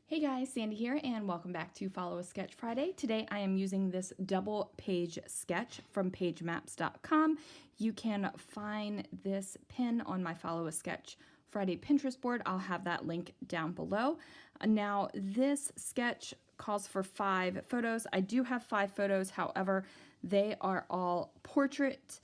Hey guys, Sandy here, and welcome back to Follow a Sketch Friday. Today I am using this double page sketch from pagemaps.com. You can find this pin on my Follow a Sketch Friday Pinterest board. I'll have that link down below. Now, this sketch calls for 5 photos. I do have 5 photos, however, they are all portrait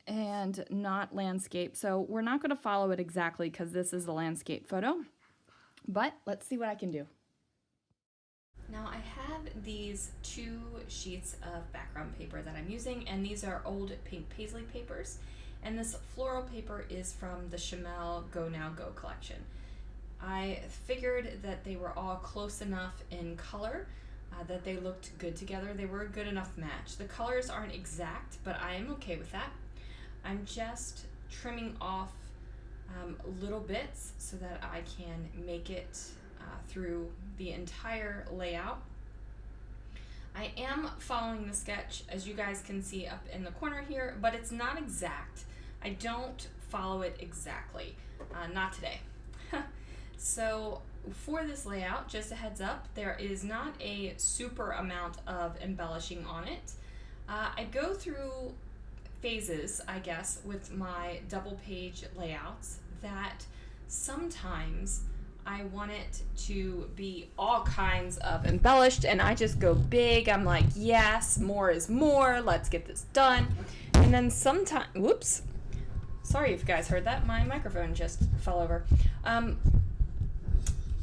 and not landscape. So we're not going to follow it exactly because this is a landscape photo. But let's see what I can do. Now I have these 2 sheets of background paper that I'm using, and these are old pink paisley papers. And this floral paper is from the Chamel Go Now Go collection. I figured that they were all close enough in color that they looked good together. They were a good enough match. The colors aren't exact, but I am okay with that. I'm just trimming off little bits so that I can make it through the entire layout. I am following the sketch, as you guys can see up in the corner here, but it's not exact. I don't follow it exactly, not today. So for this layout, just a heads up, there is not a super amount of embellishing on it. I go through phases, I guess, with my double page layouts that sometimes I want it to be all kinds of embellished and I just go big. I'm like, yes, more is more. Let's get this done. And then sometimes, whoops, sorry if you guys heard that. My microphone just fell over.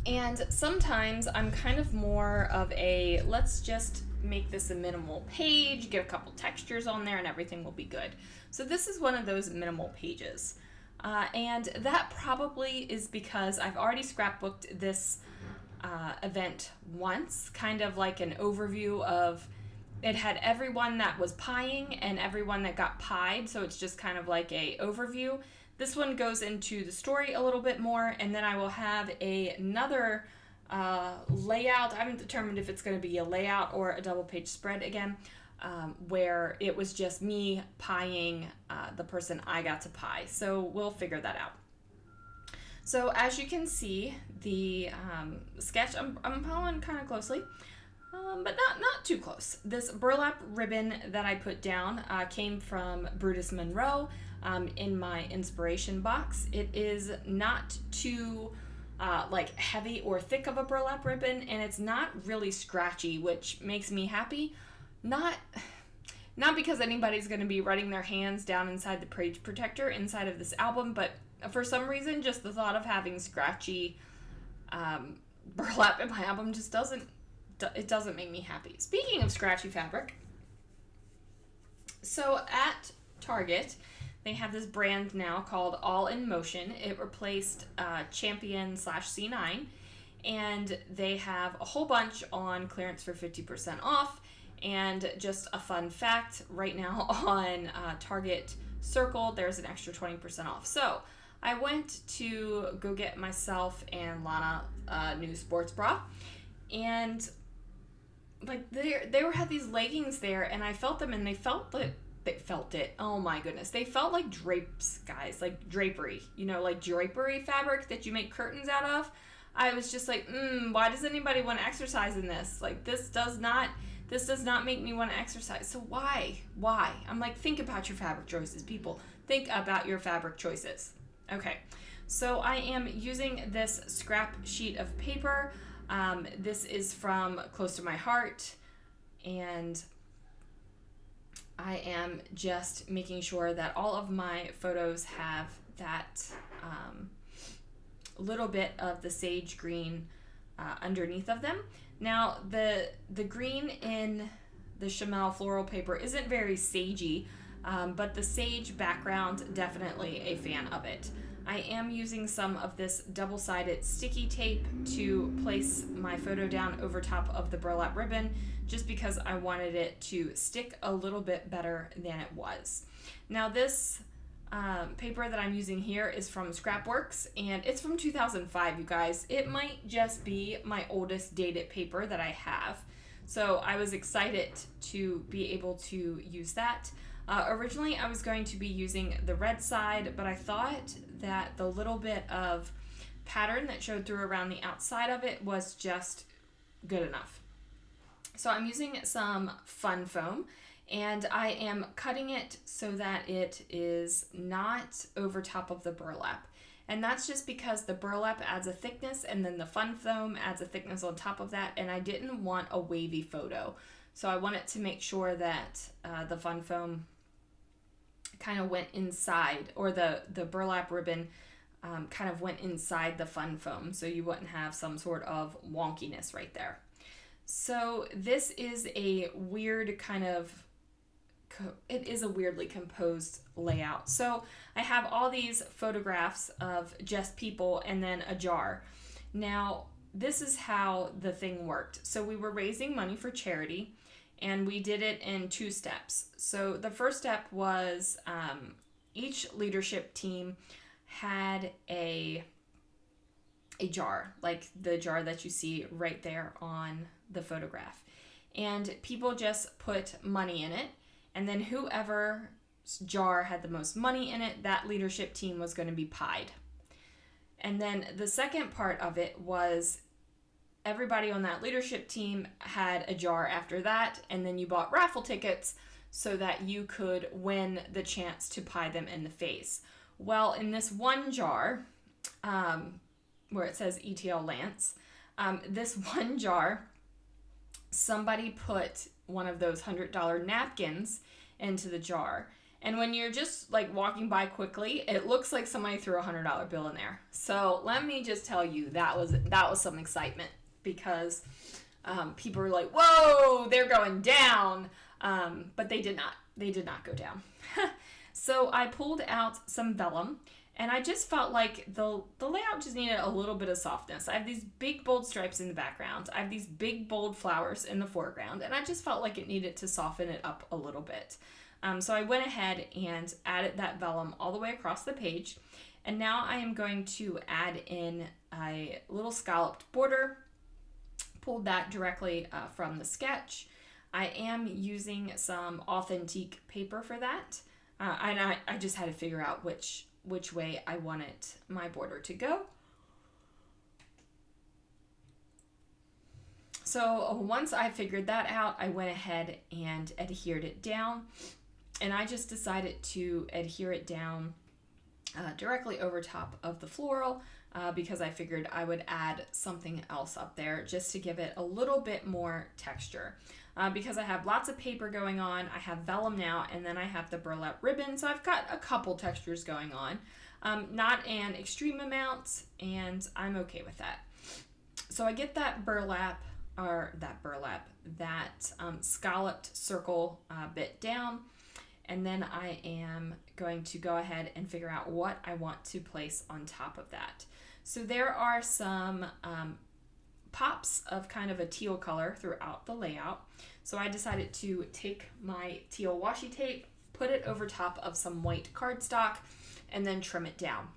And sometimes I'm kind of more of a, let's just make this a minimal page, get a couple textures on there and everything will be good. So this is one of those minimal pages. And that probably is because I've already scrapbooked this event once, kind of like an overview of, it had everyone that was pieing and everyone that got pied, so it's just kind of like a overview. This one goes into the story a little bit more, and then I will have another layout. I haven't determined if it's going to be a layout or a double page spread again, where it was just me pieing the person I got to pie. So we'll figure that out. So as you can see, the sketch, I'm following kind of closely, but not too close. This burlap ribbon that I put down came from Brutus Monroe in my inspiration box. It is not too like heavy or thick of a burlap ribbon, and it's not really scratchy, which makes me happy. Not because anybody's going to be running their hands down inside the page protector inside of this album, but for some reason, just the thought of having scratchy burlap in my album just doesn't make me happy. Speaking of scratchy fabric, so at Target, they have this brand now called All in Motion. It replaced Champion/C9, and they have a whole bunch on clearance for 50% off. And just a fun fact, right now on Target Circle, there's an extra 20% off. So I went to go get myself and Lana a new sports bra, and like they had these leggings there, and I felt them, and they felt it. Oh my goodness. They felt like drapes, guys, like drapery, like drapery fabric that you make curtains out of. I was just like, why does anybody want to exercise in this? Like, this does not make me want to exercise. So why? I'm like, think about your fabric choices, people. Think about your fabric choices. Okay. So I am using this scrap sheet of paper. This is from Close to My Heart, and I am just making sure that all of my photos have that little bit of the sage green underneath of them. Now, the green in the Chamel floral paper isn't very sagey, but the sage background, definitely a fan of it. I am using some of this double-sided sticky tape to place my photo down over top of the burlap ribbon, just because I wanted it to stick a little bit better than it was. Now, this paper that I'm using here is from Scrapworks, and it's from 2005, you guys. It might just be my oldest dated paper that I have, so I was excited to be able to use that. Originally, I was going to be using the red side, but I thought that the little bit of pattern that showed through around the outside of it was just good enough. So I'm using some fun foam, and I am cutting it so that it is not over top of the burlap. And that's just because the burlap adds a thickness, and then the fun foam adds a thickness on top of that, and I didn't want a wavy photo. So I wanted to make sure that the fun foam kind of went inside, or the burlap ribbon kind of went inside the fun foam, so you wouldn't have some sort of wonkiness right there. So this is a weird kind of, it is a weirdly composed layout. So I have all these photographs of just people and then a jar. Now, this is how the thing worked. So we were raising money for charity, and we did it in 2 steps. So the first step was each leadership team had a jar, like the jar that you see right there on the photograph. And people just put money in it, and then whoever's jar had the most money in it, that leadership team was going to be pied. And then the second part of it was everybody on that leadership team had a jar after that, and then you bought raffle tickets so that you could win the chance to pie them in the face. Well, in this one jar, where it says ETL Lance, this one jar, somebody put one of those $100 napkins into the jar. And when you're just like walking by quickly, it looks like somebody threw a $100 bill in there. So let me just tell you, that was some excitement, because people were like, whoa, they're going down. But they did not. They did not go down. So I pulled out some vellum, and I just felt like the layout just needed a little bit of softness. I have these big bold stripes in the background. I have these big bold flowers in the foreground, and I just felt like it needed to soften it up a little bit. So I went ahead and added that vellum all the way across the page. And now I am going to add in a little scalloped border. Pulled that directly from the sketch. I am using some authentic paper for that. And I just had to figure out which way I wanted my border to go. So once I figured that out, I went ahead and adhered it down. And I just decided to adhere it down directly over top of the floral because I figured I would add something else up there just to give it a little bit more texture. Because I have lots of paper going on, I have vellum now, and then I have the burlap ribbon, so I've got a couple textures going on. Not an extreme amount, and I'm okay with that. So I get that scalloped circle bit down, and then I am going to go ahead and figure out what I want to place on top of that. So there are some pops of kind of a teal color throughout the layout. So I decided to take my teal washi tape, put it over top of some white cardstock, and then trim it down.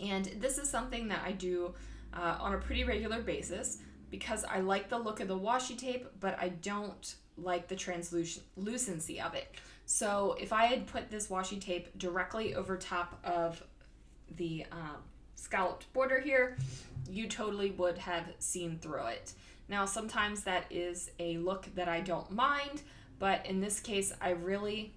And this is something that I do on a pretty regular basis because I like the look of the washi tape, but I don't like the translucency of it. So if I had put this washi tape directly over top of the scalloped border here, you totally would have seen through it. Now, sometimes that is a look that I don't mind, but in this case, I really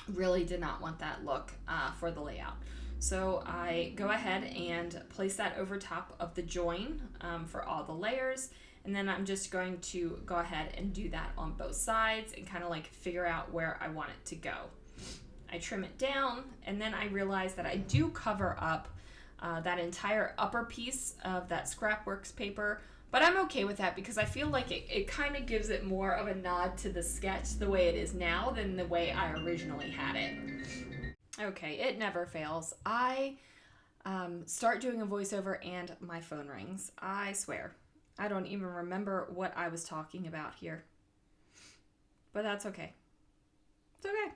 did not want that look for the layout. So I go ahead and place that over top of the join for all the layers, and then I'm just going to go ahead and do that on both sides and kind of like figure out where I want it to go. I trim it down, and then I realize that I do cover up that entire upper piece of that Scrapworks paper, but I'm okay with that because I feel like it kind of gives it more of a nod to the sketch the way it is now than the way I originally had it. Okay, it never fails. I start doing a voiceover and my phone rings. I swear. I don't even remember what I was talking about here. But that's okay. It's okay.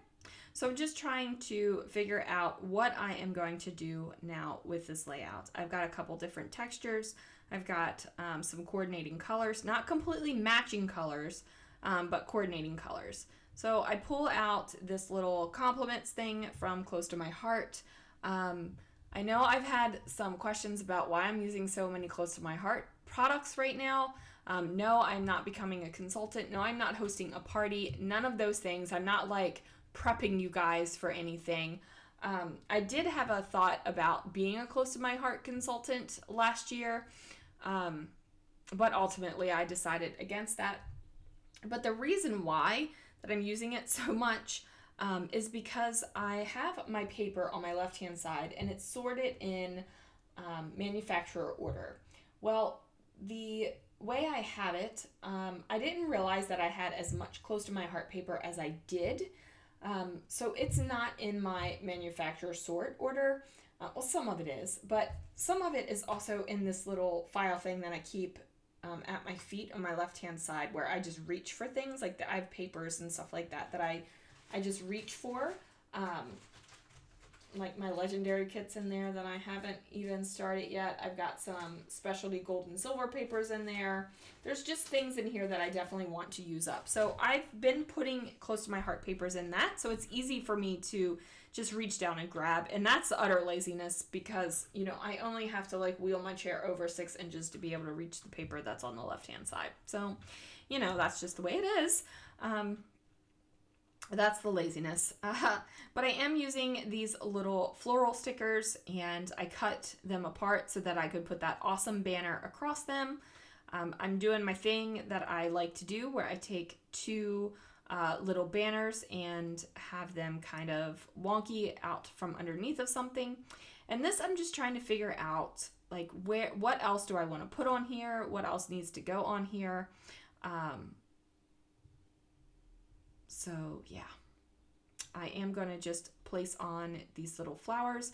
So I'm just trying to figure out what I am going to do now with this layout. I've got a couple different textures. I've got some coordinating colors, not completely matching colors, but coordinating colors. So I pull out this little compliments thing from Close to My Heart. I I know I've had some questions about why I'm using so many close to my heart products right now. No, I'm not becoming a consultant. No, I'm not hosting a party. None of those things. I'm not like prepping you guys for anything. I did have a thought about being a close to my heart consultant last year, but ultimately I decided against that. But the reason why that I'm using it so much is because I have my paper on my left-hand side and it's sorted in manufacturer order. Well, the way I have it, I didn't realize that I had as much close to my heart paper as I did. So it's not in my manufacturer sort order. Well, some of it is, but some of it is also in this little file thing that I keep at my feet on my left-hand side where I just reach for things. Like I have papers and stuff like that I just reach for. Like my legendary kits in there that I haven't even started yet. I've got some specialty gold and silver papers in there. There's just things in here that I definitely want to use up. So I've been putting close to my heart papers in that, so it's easy for me to just reach down and grab. And that's utter laziness because, you know, I only have to like wheel my chair over 6 inches to be able to reach the paper that's on the left-hand side. So, you know, that's just the way it is. That's the laziness. But I am using these little floral stickers and I cut them apart so that I could put that awesome banner across them. I'm doing my thing that I like to do where I take 2 little banners and have them kind of wonky out from underneath of something. And this I'm just trying to figure out like what else do I want to put on here? What else needs to go on here? So yeah, I am going to just place on these little flowers.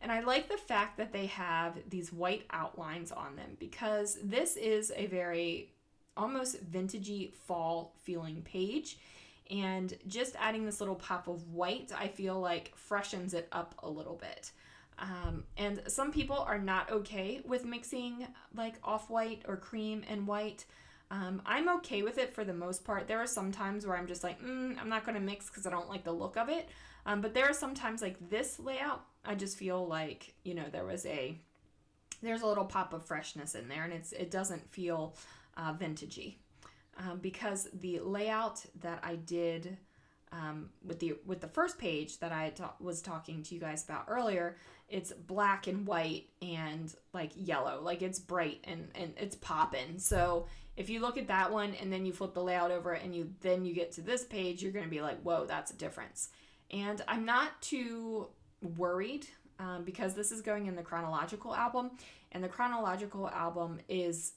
And I like the fact that they have these white outlines on them because this is a very almost vintagey fall feeling page. And just adding this little pop of white, I feel like freshens it up a little bit. And some people are not okay with mixing like off-white or cream and white. I'm okay with it for the most part. There are some times where I'm just like, I'm not going to mix because I don't like the look of it. But there are some times like this layout, I just feel like, you know, there's a little pop of freshness in there and it doesn't feel vintagey. Because the layout that I did with the first page that I was talking to you guys about earlier, it's black and white and like yellow, like it's bright and it's popping. So if you look at that one and then you flip the layout over and you get to this page, you're going to be like, whoa, that's a difference. And I'm not too worried because this is going in the chronological album, and the chronological album is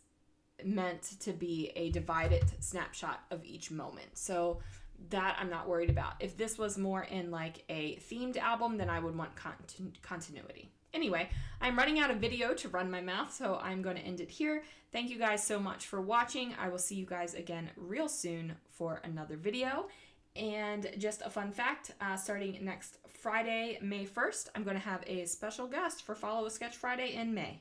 meant to be a divided snapshot of each moment. So that I'm not worried about. If this was more in like a themed album, then I would want continuity. Anyway, I'm running out of video to run my mouth, so I'm going to end it here. Thank you guys so much for watching. I will see you guys again real soon for another video. And just a fun fact, starting next Friday, May 1st, I'm going to have a special guest for Follow a Sketch Friday in May.